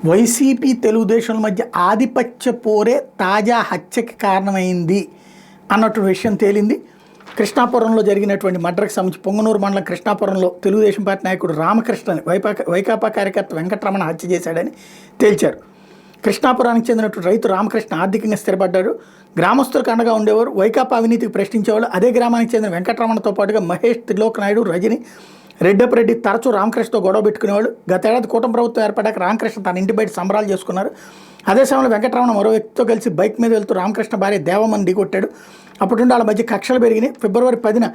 YCP Telugu Desam మధ్య ఆధిపత్య పోరే తాజా హత్యకి కారణమైంది అన్నట్టు విషయం తేలింది. కృష్ణాపురంలో జరిగినటువంటి మర్డర్కి సంబంధించి పొంగనూరు మండలం కృష్ణాపురంలో తెలుగుదేశం పార్టీ నాయకుడు రామకృష్ణని వైకాపా కార్యకర్త వెంకటరమణ హత్య చేశాడని తేల్చారు. కృష్ణాపురానికి చెందినటువంటి రైతు రామకృష్ణ ఆర్థికంగా స్థిరపడ్డారు. గ్రామస్తులకు అండగా ఉండేవారు. వైకాపా అవినీతికి ప్రశ్నించేవాళ్ళు. అదే గ్రామానికి చెందిన వెంకటరమణతో పాటుగా మహేష్, త్రిలోక్ నాయుడు, రజని, రెడ్డి తరచూ రామకృష్ణతో గొడవ పెట్టుకునేవాళ్ళు. గతేడాది కూటమి ప్రభుత్వం ఏర్పడ్డాక రామకృష్ణ తన ఇంటి బయట సంబరాలు చేసుకున్నారు. అదే సమయంలో వెంకటరమణ మరో వ్యక్తితో కలిసి బైక్ మీద వెళ్తూ రామకృష్ణ భార్య దేవమ్మని ఢీకొట్టాడు. అప్పటి నుండి వాళ్ళ మధ్య కక్షలు పెరిగినాయి. ఫిబ్రవరి 10న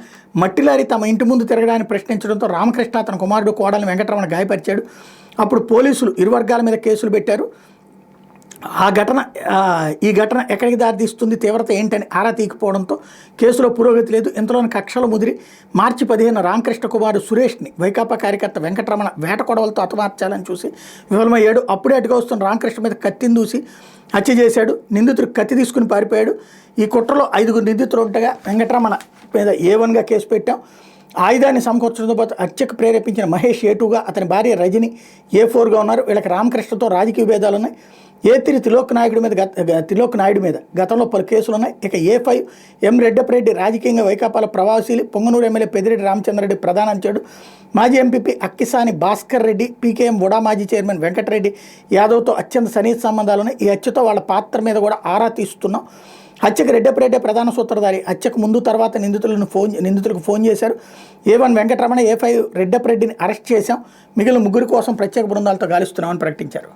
మట్టి లారీ తమ ఇంటి ముందు తిరగడానికి ప్రశ్నించడంతో రామకృష్ణ తన కుమారుడు కోడల్ని వెంకటరమణ గాయపరిచాడు. అప్పుడు పోలీసులు ఇరు వర్గాల మీద కేసులు పెట్టారు. ఈ ఘటన ఎక్కడికి దారితీస్తుంది, తీవ్రత ఏంటని ఆరా తీయకపోవడంతో కేసులో పురోగతి లేదు. ఇంతలోని కక్షలు ముదిరి మార్చి 15న రామకృష్ణ కుమారుడు సురేష్ని వైకాపా కార్యకర్త వెంకటరమణ వేట కొడవలతో హతమార్చాలని చూసి విఫలమయ్యాడు. అప్పుడే అటుగా వస్తున్న రామకృష్ణ మీద కత్తిని దూసి హత్య చేశాడు. నిందితుడు కత్తి తీసుకుని పారిపోయాడు. ఈ కుట్రలో 5 నిందితులు ఉండగా వెంకటరమణ మీద A1గా కేసు పెట్టాం. ఆయుధాన్ని సమకూర్చడంతో పాటు హత్యకు ప్రేరేపించిన మహేష్ A2గా, అతని భార్య రజని A4గా ఉన్నారు. వీళ్ళకి రామకృష్ణతో రాజకీయ భేదాలు ఉన్నాయి. A3 త్రిలోక్ నాయుడు మీద గతంలో పలు కేసులు ఉన్నాయి. ఇక A5 ఎం రెడ్డి రాజకీయంగా వైకాపాల ప్రభావశీలి. పొంగనూరు ఎమ్మెల్యే పెద్దిరెడ్డి రామచంద్రరెడ్డి ప్రధాన అంచాడు. మాజీ ఎంపీపీ అక్కిసాని భాస్కర్ రెడ్డి, PKM వడా మాజీ చైర్మన్ వెంకటరెడ్డి యాదవ్తో అత్యంత సన్నిహిత సంబంధాలున్నాయి. ఈ హత్యతో వాళ్ళ పాత్ర మీద కూడా ఆరా తీస్తున్నాం. హత్యకు రెడ్డి ప్రధాన సూత్రధారి. హత్యకు ముందు తర్వాత నిందితులకు ఫోన్ చేశారు. A1 వెంకటరమణ, A5 రెడ్డిని అరెస్ట్ చేశాం. మిగిలిన 3 కోసం ప్రత్యేక బృందాలతో గాలిస్తున్నామని ప్రకటించారు.